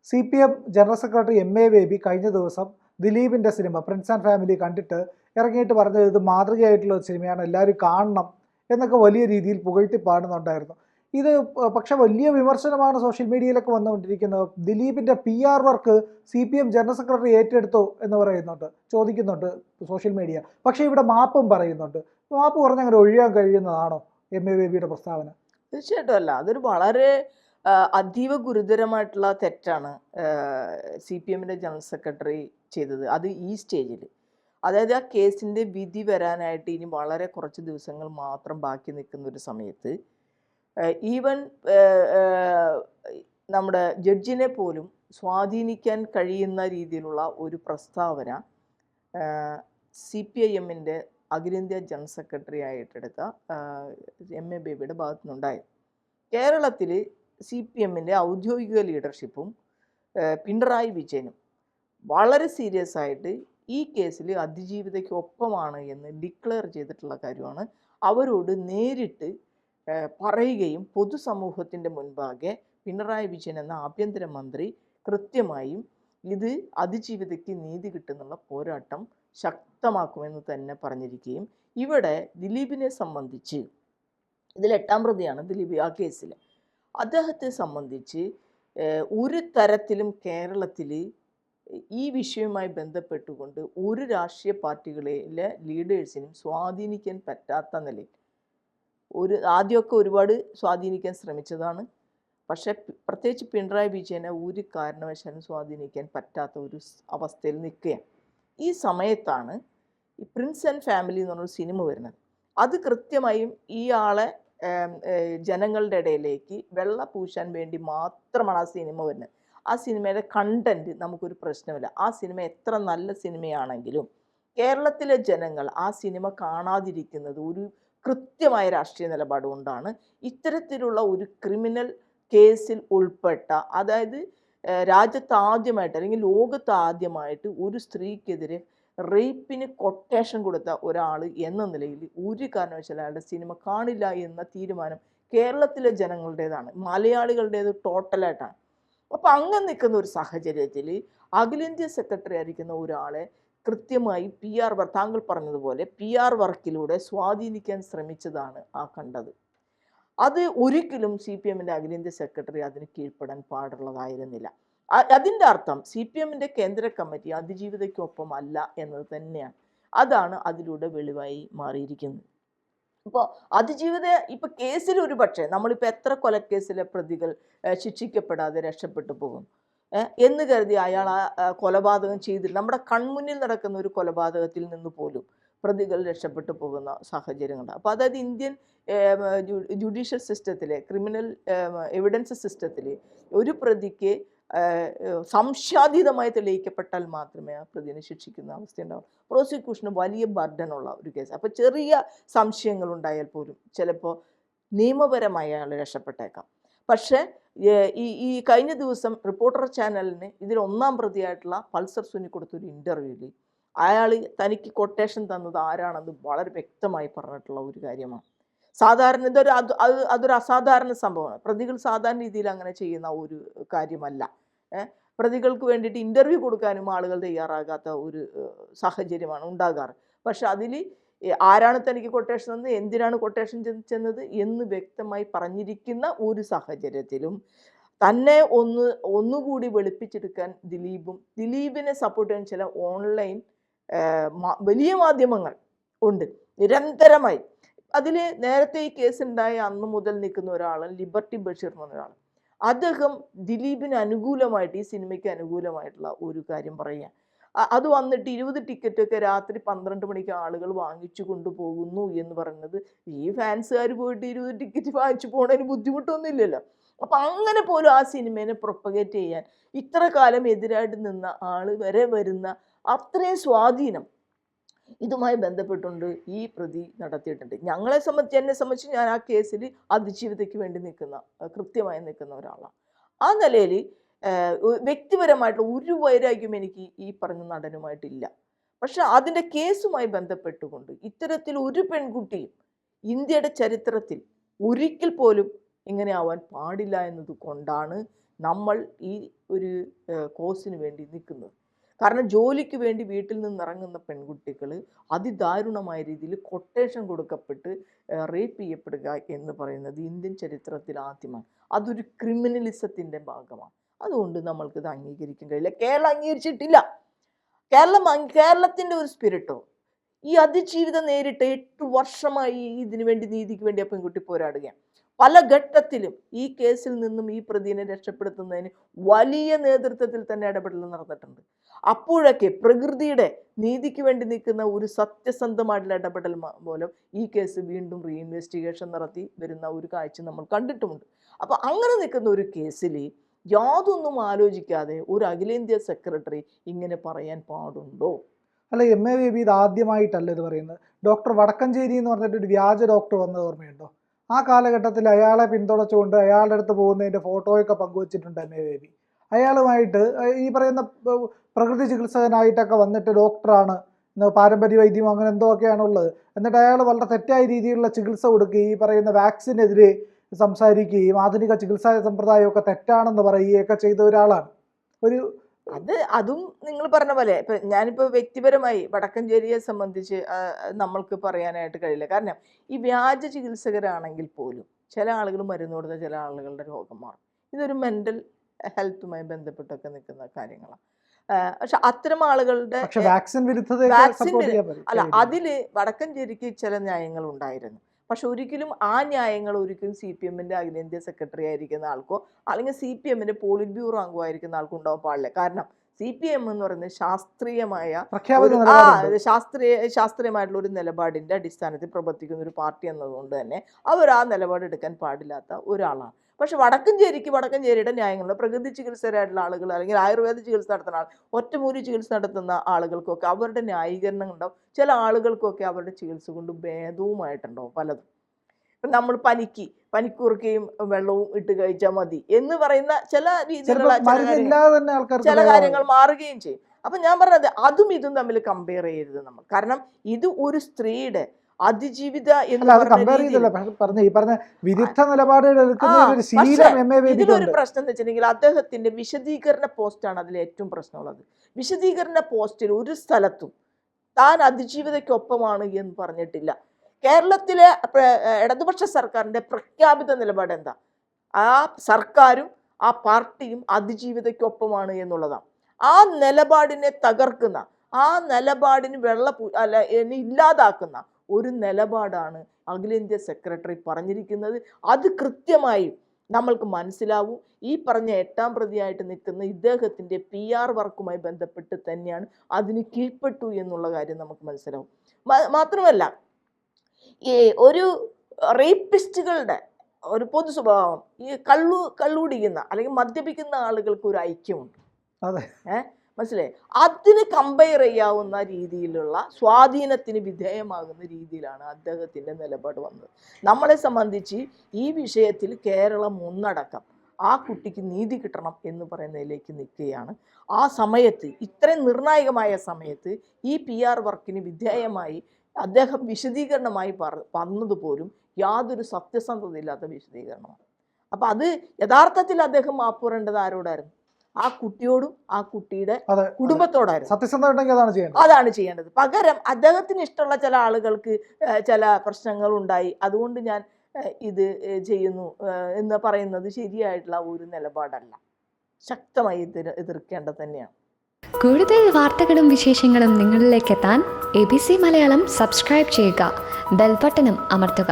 CPM general secretary MA baby കഴിഞ്ഞ ദിവസം ദിലീപിൻ്റെ സിനിമ പ്രിൻസ് ആൻഡ് ഫാമിലി കണ്ടിട്ട് ഇറങ്ങിയിട്ട് പറഞ്ഞത് ഇത് മാതൃകയായിട്ടുള്ള ഒരു സിനിമയാണ്, എല്ലാവരും കാണണം എന്നൊക്കെ വലിയ രീതിയിൽ പുകഴ്ത്തി പാടുന്നുണ്ടായിരുന്നു. ഇത് പക്ഷെ വലിയ വിമർശനമാണ് സോഷ്യൽ മീഡിയയിലൊക്കെ വന്നുകൊണ്ടിരിക്കുന്നത്. ദിലീപിൻ്റെ PR work CPM general secretary ഏറ്റെടുത്തോ എന്ന് പറയുന്നുണ്ട്, ചോദിക്കുന്നുണ്ട് സോഷ്യൽ മീഡിയ. പക്ഷേ ഇവിടെ മാപ്പും പറയുന്നുണ്ട്. മാപ്പ് പറഞ്ഞ് അങ്ങനെ ഒഴിയാൻ കഴിയുന്നതാണോ MA ബേബിയുടെ പ്രസ്താവന? തീർച്ചയായിട്ടും അല്ല. അതൊരു വളരെ അതീവ ഗുരുതരമായിട്ടുള്ള തെറ്റാണ് CPM ജനറൽ സെക്രട്ടറി ചെയ്തത്. അത് ഈ സ്റ്റേജിൽ, അതായത് ആ കേസിൻ്റെ വിധി വരാനായിട്ട് ഇനി വളരെ കുറച്ച് ദിവസങ്ങൾ മാത്രം ബാക്കി നിൽക്കുന്ന ഒരു സമയത്ത് ഈവൻ നമ്മുടെ ജഡ്ജിനെ പോലും സ്വാധീനിക്കാൻ കഴിയുന്ന രീതിയിലുള്ള ഒരു പ്രസ്താവന CPIM അഖിലേന്ത്യാ ജനറൽ സെക്രട്ടറി ആയിട്ടെടുത്ത MA ബേബിയുടെ ഭാഗത്തു നിന്നുണ്ടായത്. കേരളത്തിൽ CPM ഔദ്യോഗിക ലീഡർഷിപ്പും പിണറായി വിജയനും വളരെ സീരിയസ് ആയിട്ട് ഈ കേസിൽ അതിജീവിതയ്ക്കൊപ്പമാണ് എന്ന് ഡിക്ലെയർ ചെയ്തിട്ടുള്ള കാര്യമാണ്. അവരോട് നേരിട്ട് പറയുകയും പൊതുസമൂഹത്തിൻ്റെ മുൻപാകെ പിണറായി വിജയൻ എന്ന ആഭ്യന്തരമന്ത്രി കൃത്യമായും ഇത് അതിജീവിതയ്ക്ക് നീതി കിട്ടുന്നുള്ള പോരാട്ടം ശക്തമാക്കുമെന്ന് തന്നെ പറഞ്ഞിരിക്കുകയും, ഇവിടെ ദിലീപിനെ സംബന്ധിച്ച്, ഇതിൽ 8ാം പ്രതിയാണ് ദിലീപ് ആ കേസിൽ, അദ്ദേഹത്തെ സംബന്ധിച്ച് ഒരു തരത്തിലും കേരളത്തിൽ ഈ വിഷയവുമായി ബന്ധപ്പെട്ടുകൊണ്ട് ഒരു രാഷ്ട്രീയ പാർട്ടികളിലെ ലീഡേഴ്സിനും സ്വാധീനിക്കാൻ പറ്റാത്ത നിലയിൽ ആദ്യമൊക്കെ ഒരുപാട് സ്വാധീനിക്കാൻ ശ്രമിച്ചതാണ്. പക്ഷേ പ്രത്യേകിച്ച് പിണറായി വിജയനെ ഒരു കാരണവശാലും സ്വാധീനിക്കാൻ പറ്റാത്ത ഒരു അവസ്ഥയിൽ നിൽക്കുകയാണ്. ഈ സമയത്താണ് ഈ പ്രിൻസ് ആൻഡ് ഫാമിലി എന്ന് പറഞ്ഞൊരു സിനിമ വരുന്നത്. അത് കൃത്യമായും ഈ ആളെ ജനങ്ങളുടെ ഇടയിലേക്ക് വെള്ള പൂശാൻ വേണ്ടി മാത്രമാണ് ആ സിനിമ വരുന്നത്. ആ സിനിമയുടെ കണ്ടന്റ് നമുക്കൊരു പ്രശ്നമില്ല. ആ സിനിമ എത്ര നല്ല സിനിമയാണെങ്കിലും കേരളത്തിലെ ജനങ്ങൾ ആ സിനിമ കാണാതിരിക്കുന്നത് ഒരു കൃത്യമായ രാഷ്ട്രീയ നിലപാട് കൊണ്ടാണ്. ഇത്തരത്തിലുള്ള ഒരു ക്രിമിനൽ കേസിൽ ഉൾപ്പെട്ട, അതായത് രാജ്യത്ത് ആദ്യമായിട്ട് അല്ലെങ്കിൽ ലോകത്ത് ആദ്യമായിട്ട് ഒരു സ്ത്രീക്കെതിരെ റേപ്പിന് കൊട്ടേഷൻ കൊടുത്ത ഒരാൾ എന്ന നിലയിൽ ഒരു കാരണവശാലും അയാളുടെ സിനിമ കാണില്ല എന്ന തീരുമാനം കേരളത്തിലെ ജനങ്ങളുടേതാണ്, മലയാളികളുടേത് ടോട്ടലായിട്ടാണ്. അപ്പോൾ അങ്ങനെ നിൽക്കുന്ന ഒരു സാഹചര്യത്തിൽ അഖിലേന്ത്യാ സെക്രട്ടറി ആയിരിക്കുന്ന ഒരാളെ കൃത്യമായി താങ്കൾ പറഞ്ഞതുപോലെ PR വർക്കിലൂടെ സ്വാധീനിക്കാൻ ശ്രമിച്ചതാണ് ആ കണ്ടത്. അത് ഒരിക്കലും CPM അഖിലേന്ത്യാ സെക്രട്ടറി അതിന് കീഴ്പ്പെടാൻ പാടുള്ളതായിരുന്നില്ല. അതിൻ്റെ അർത്ഥം CPM കേന്ദ്ര കമ്മിറ്റി അതിജീവിതയ്ക്കൊപ്പം അല്ല എന്നത് തന്നെയാണ്. അതാണ് അതിലൂടെ വെളിവായി മാറിയിരിക്കുന്നത്. ഇപ്പോൾ അതിജീവിത ഇപ്പം കേസിൽ ഒരു പക്ഷേ നമ്മളിപ്പോൾ എത്ര കൊലക്കേസിലെ പ്രതികൾ ശിക്ഷിക്കപ്പെടാതെ രക്ഷപ്പെട്ടു പോകും എന്ന് കരുതി അയാൾ ആ കൊലപാതകം ചെയ്തില്ല. നമ്മുടെ കൺമുന്നിൽ നടക്കുന്ന ഒരു കൊലപാതകത്തിൽ നിന്ന് പോലും പ്രതികൾ രക്ഷപ്പെട്ടു പോകുന്ന സാഹചര്യങ്ങളുണ്ട്. അപ്പോൾ അതായത് ഇന്ത്യൻ ജുഡീഷ്യൽ സിസ്റ്റത്തിലെ ക്രിമിനൽ എവിഡൻസ് സിസ്റ്റത്തിൽ ഒരു പ്രതിക്ക് സംശയാതീതമായി തെളിയിക്കപ്പെട്ടാൽ മാത്രമേ ആ പ്രതിനെ ശിക്ഷിക്കുന്ന അവസ്ഥ ഉണ്ടാവും. പ്രോസിക്യൂഷന് വലിയ ബർഡനുള്ള ഒരു കേസ്. അപ്പോൾ ചെറിയ സംശയങ്ങളുണ്ടായാൽ പോലും ചിലപ്പോൾ നിയമപരമായി അയാൾ രക്ഷപ്പെട്ടേക്കാം. പക്ഷേ ഈ കഴിഞ്ഞ ദിവസം റിപ്പോർട്ടർ ചാനലിന് ഇതിൽ 1ാം പ്രതിയായിട്ടുള്ള പൾസർ സുനി കൊടുത്തൊരു ഇൻ്റർവ്യൂവിൽ അയാൾ തനിക്ക് കൊട്ടേഷൻ തന്നത് ആരാണെന്ന് വളരെ വ്യക്തമായി പറഞ്ഞിട്ടുള്ള ഒരു കാര്യമാണ്. സാധാരണ അതൊരു അസാധാരണ സംഭവമാണ്. പ്രതികൾ സാധാരണ രീതിയിൽ അങ്ങനെ ചെയ്യുന്ന ഒരു കാര്യമല്ല. പ്രതികൾക്ക് വേണ്ടിയിട്ട് ഇൻ്റർവ്യൂ കൊടുക്കാനും ആളുകൾ തയ്യാറാകാത്ത ഒരു സാഹചര്യമാണ് ഉണ്ടാകാറ്. പക്ഷെ അതിൽ ആരാണ് തനിക്ക് കൊട്ടേഷൻ തന്നത്, എന്തിനാണ് കൊട്ടേഷൻ ചെന്നത് എന്ന് വ്യക്തമായി പറഞ്ഞിരിക്കുന്ന ഒരു സാഹചര്യത്തിലും തന്നെ ഒന്നുകൂടി വെളുപ്പിച്ചെടുക്കാൻ ദിലീപിനെ സപ്പോർട്ട് ചെയ്യാൻ ചില ഓൺലൈൻ വലിയ മാധ്യമങ്ങൾ ഉണ്ട് നിരന്തരമായി. അതിൽ നേരത്തെ ഈ കേസുണ്ടായ അന്ന് മുതൽ നിൽക്കുന്ന ഒരാൾ ലിബർട്ടി ബഷീർ എന്ന് പറഞ്ഞ ഒരാൾ, അദ്ദേഹം ദിലീപിന് അനുകൂലമായിട്ട്, ഈ സിനിമയ്ക്ക് അനുകൂലമായിട്ടുള്ള ഒരു കാര്യം പറയുക. അത് വന്നിട്ട് 20 ടിക്കറ്റൊക്കെ രാത്രി 12 മണിക്ക് ആളുകൾ വാങ്ങിച്ചു കൊണ്ടുപോകുന്നു എന്ന് പറയുന്നത്, ഈ ഫാൻസുകാർ പോയിട്ട് 20 ടിക്കറ്റ് വാങ്ങിച്ചു പോകണതിന് ബുദ്ധിമുട്ടൊന്നുമില്ലല്ലോ. അപ്പം അങ്ങനെ പോലും ആ സിനിമേനെ പ്രൊപ്പഗേറ്റ് ചെയ്യാൻ ഇത്ര കാലം എതിരായിട്ട് നിന്ന ആൾ വരെ വരുന്ന അത്രയും സ്വാധീനം ഇതുമായി ബന്ധപ്പെട്ടുകൊണ്ട് ഈ പ്രതി നടത്തിയിട്ടുണ്ട്. എന്നെ സംബന്ധിച്ച് ഞാൻ ആ കേസിൽ അതിജീവിതയ്ക്ക് വേണ്ടി കൃത്യമായി നിൽക്കുന്ന ഒരാളാണ്. ആ നിലയിൽ വ്യക്തിപരമായിട്ടുള്ള ഒരു വൈരാഗ്യം എനിക്ക് ഈ പറഞ്ഞ നടനുമായിട്ടില്ല. പക്ഷെ അതിൻ്റെ കേസുമായി ബന്ധപ്പെട്ടുകൊണ്ട് ഇത്തരത്തിൽ ഒരു പെൺകുട്ടിയും ഇന്ത്യയുടെ ചരിത്രത്തിൽ ഒരിക്കൽ പോലും ഇങ്ങനെ ആവാൻ പാടില്ല എന്നത് കൊണ്ടാണ് നമ്മൾ ഈ ഒരു കോസിന് വേണ്ടി നിൽക്കുന്നത്. കാരണം ജോലിക്ക് വേണ്ടി വീട്ടിൽ നിന്ന് ഇറങ്ങുന്ന പെൺകുട്ടികൾ അതിദാരുണമായ രീതിയിൽ കൊട്ടേഷൻ കൊടുക്കപ്പെട്ട് റേപ്പ് ചെയ്യപ്പെടുക എന്ന് പറയുന്നത് ഇന്ത്യൻ ചരിത്രത്തിൽ ആദ്യമാണ്. അതൊരു ക്രിമിനലിസത്തിൻ്റെ ഭാഗമാണ്. അതുകൊണ്ട് നമ്മൾക്കിത് അംഗീകരിക്കാൻ കഴിയില്ല. കേരളം അംഗീകരിച്ചിട്ടില്ല. കേരളത്തിൻ്റെ ഒരു സ്പിരിറ്റോ ഈ അതിജീവിതം നേരിട്ട് 8 വർഷമായി ഇതിനു വേണ്ടി, നീതിക്ക് വേണ്ടി ആ പെൺകുട്ടി പോരാടുകയാണ്. പല ഘട്ടത്തിലും ഈ കേസിൽ നിന്നും ഈ പ്രതിനെ രക്ഷപ്പെടുത്തുന്നതിന് വലിയ നേതൃത്വത്തിൽ തന്നെ ഇടപെടൽ നടന്നിട്ടുണ്ട്. അപ്പോഴൊക്കെ പ്രകൃതിയുടെ നീതിക്ക് വേണ്ടി നിൽക്കുന്ന ഒരു സത്യസന്ധമായിട്ടുള്ള ഇടപെടൽ മൂലം ഈ കേസ് വീണ്ടും റീഇൻവെസ്റ്റിഗേഷൻ നടത്തി വരുന്ന ഒരു കാഴ്ച നമ്മൾ കണ്ടിട്ടുമുണ്ട്. അപ്പോൾ അങ്ങനെ നിൽക്കുന്ന ഒരു കേസിൽ യാതൊന്നും ആലോചിക്കാതെ ഒരു അഖിലേന്ത്യാ സെക്രട്ടറി ഇങ്ങനെ പറയാൻ പാടുണ്ടോ? അല്ല, MA ബേബി ഇത് ആദ്യമായിട്ടല്ല ഇത് പറയുന്നത്. ഡോക്ടർ വടക്കഞ്ചേരി എന്ന് പറഞ്ഞിട്ട് ഒരു വ്യാജ ഡോക്ടർ വന്നത് ഓർമ്മയുണ്ടോ? ആ കാലഘട്ടത്തിൽ അയാളെ പിന്തുണച്ചുകൊണ്ട് അയാളുടെ അടുത്ത് പോകുന്നതിൻ്റെ ഫോട്ടോയൊക്കെ പങ്കുവച്ചിട്ടുണ്ട് MA ബേബി. അയാളുമായിട്ട് ഈ പറയുന്ന പ്രകൃതി ചികിത്സകനായിട്ടൊക്കെ വന്നിട്ട് ഡോക്ടറാണ്, പാരമ്പര്യ വൈദ്യം അങ്ങനെ എന്തോ ഒക്കെയാണുള്ളത്. എന്നിട്ട് അയാൾ വളരെ തെറ്റായ രീതിയിലുള്ള ചികിത്സ കൊടുക്കുകയും ഈ പറയുന്ന വാക്സിനെതിരെ സംസാരിക്കുകയും ആധുനിക ചികിത്സാ സമ്പ്രദായമൊക്കെ തെറ്റാണെന്ന് പറയുകയൊക്കെ ചെയ്ത ഒരാളാണ്. അതും നിങ്ങൾ പറഞ്ഞ പോലെ ഇപ്പം ഞാനിപ്പോൾ വ്യക്തിപരമായി വടക്കഞ്ചേരിയെ സംബന്ധിച്ച് നമ്മൾക്ക് പറയാനായിട്ട് കഴിയില്ല. കാരണം ഈ വ്യാജ ചികിത്സകരാണെങ്കിൽ പോലും ചില ആളുകൾ മരുന്ന് കൊടുത്ത ചില ആളുകളുടെ രോഗം മാറും. ഇതൊരു മെൻ്റൽ ഹെൽത്തുമായി ബന്ധപ്പെട്ടൊക്കെ നിൽക്കുന്ന കാര്യങ്ങളാണ്. പക്ഷെ അത്തരം ആളുകളുടെ അല്ല, അതില് വടക്കഞ്ചേരിക്ക് ചില ന്യായങ്ങൾ ഉണ്ടായിരുന്നു. പക്ഷെ ഒരിക്കലും ആ ന്യായങ്ങൾ ഒരിക്കലും CPM-ന്റെ അഖിലേന്ത്യാ സെക്രട്ടറി ആയിരിക്കുന്ന ആൾക്കോ അല്ലെങ്കിൽ CPM-ന്റെ പോളിറ്റ് ബ്യൂറോ അംഗമോ ആയിരിക്കുന്ന ആൾക്കോ ഉണ്ടാവാൻ പാടില്ല. കാരണം CPM എന്ന് പറയുന്നത് ശാസ്ത്രീയമായിട്ടുള്ള ഒരു നിലപാടിന്റെ അടിസ്ഥാനത്തിൽ പ്രവർത്തിക്കുന്ന ഒരു പാർട്ടി എന്നതുകൊണ്ട് തന്നെ അവർ ആ നിലപാടെടുക്കാൻ പാടില്ലാത്ത ഒരാളാണ്. പക്ഷെ വടക്കഞ്ചേരിയുടെ ന്യായങ്ങളുണ്ട്. പ്രകൃതി ചികിത്സരായിട്ടുള്ള ആളുകൾ അല്ലെങ്കിൽ ആയുർവേദ ചികിത്സ നടത്തുന്ന ആൾ, ഒറ്റമൂലി ചികിത്സ നടത്തുന്ന ആളുകൾക്കൊക്കെ അവരുടെ ന്യായീകരണം ഉണ്ടാവും. ചില ആളുകൾക്കൊക്കെ അവരുടെ ചികിത്സ കൊണ്ട് ഭേദവുമായിട്ടുണ്ടാവും പലതും. ഇപ്പം നമ്മൾ പനിക്കൂർക്കയും വെള്ളവും ഇട്ട് കഴിച്ചാൽ മതി എന്ന് പറയുന്ന ചില രീതിയിലുള്ള ചില കാര്യങ്ങൾ മാറുകയും ചെയ്യും. അപ്പം ഞാൻ പറഞ്ഞത് അതും ഇതും തമ്മിൽ കമ്പയർ ചെയ്യരുത് നമ്മൾ. കാരണം ഇത് ഒരു സ്ത്രീയുടെ അതിജീവിത ഇതിലൊരു പ്രശ്നം എന്ന് വെച്ചിട്ടുണ്ടെങ്കിൽ അദ്ദേഹത്തിന്റെ വിശദീകരണ പോസ്റ്റാണ് അതിൽ ഏറ്റവും പ്രശ്നമുള്ളത്. വിശദീകരണ പോസ്റ്റിൽ ഒരു സ്ഥലത്തും താൻ അതിജീവിതയ്ക്കൊപ്പമാണ് എന്ന് പറഞ്ഞിട്ടില്ല. കേരളത്തിലെ ഇടതുപക്ഷ സർക്കാരിന്റെ പ്രഖ്യാപിത നിലപാട് എന്താ? ആ സർക്കാരും ആ പാർട്ടിയും അതിജീവിതയ്ക്കൊപ്പമാണ് എന്നുള്ളതാണ്. ആ നിലപാടിനെ തകർക്കുന്ന, ആ നിലപാടിന് ഇല്ലാതാക്കുന്ന ഒരു നിലപാടാണ് അഖിലേന്ത്യാ സെക്രട്ടറി പറഞ്ഞിരിക്കുന്നത്. അത് കൃത്യമായി നമ്മൾക്ക് മനസ്സിലാവും. ഈ പറഞ്ഞ 8ാം പ്രതിയായിട്ട് നിൽക്കുന്ന ഇദ്ദേഹത്തിൻ്റെ PR വർക്കുമായി ബന്ധപ്പെട്ട് തന്നെയാണ് അതിന് കീഴ്പ്പെട്ടു എന്നുള്ള കാര്യം നമുക്ക് മനസ്സിലാവും. മാത്രമല്ല ഈ ഒരു റേപ്പിസ്റ്റുകളുടെ ഒരു പൊതു സ്വഭാവം, ഈ കള്ളുടിക്കുന്ന അല്ലെങ്കിൽ മദ്യപിക്കുന്ന ആളുകൾക്ക് ഒരു ഐക്യമുണ്ട്. മനസ്സിലായി? അതിന് കമ്പയർ ചെയ്യാവുന്ന രീതിയിലുള്ള സ്വാധീനത്തിന് വിധേയമാകുന്ന രീതിയിലാണ് അദ്ദേഹത്തിൻ്റെ നിലപാട് വന്നത്. നമ്മളെ സംബന്ധിച്ച് ഈ വിഷയത്തിൽ കേരളം ഒന്നടക്കം ആ കുട്ടിക്ക് നീതി കിട്ടണം എന്ന് പറയുന്നതിലേക്ക് നിൽക്കുകയാണ്. ആ സമയത്ത്, ഇത്രയും നിർണായകമായ സമയത്ത് ഈ PR വർക്കിന് വിധേയമായി അദ്ദേഹം വിശദീകരണമായി വന്നതുപോലും യാതൊരു സത്യസന്ധതയില്ലാത്ത വിശദീകരണമാണ്. അപ്പം അത് യഥാർത്ഥത്തിൽ അദ്ദേഹം മാപ്പ് പറയേണ്ടത് ആരോടായിരുന്നു? ആ കുട്ടിയോടും ആ കുട്ടിയുടെ കുടുംബത്തോടായിരുന്നു. അതാണ് ചെയ്യേണ്ടത്. പകരം അദ്ദേഹത്തിന് ഇഷ്ടമുള്ള ചില ആളുകൾക്ക് ചില പ്രശ്നങ്ങൾ ഉണ്ടായി, അതുകൊണ്ട് ഞാൻ ഇത് ചെയ്യുന്നു എന്ന് പറയുന്നത് ശരിയായിട്ടുള്ള ഒരു നിലപാടല്ല. ശക്തമായി എതിർക്കേണ്ടത് തന്നെയാണ്. കൂടുതൽ വാർത്തകളും വിശേഷങ്ങളും നിങ്ങളിലേക്ക് എത്താൻ ABC മലയാളം സബ്സ്ക്രൈബ് ചെയ്യുക, ബെൽ ബട്ടണും അമർത്തുക.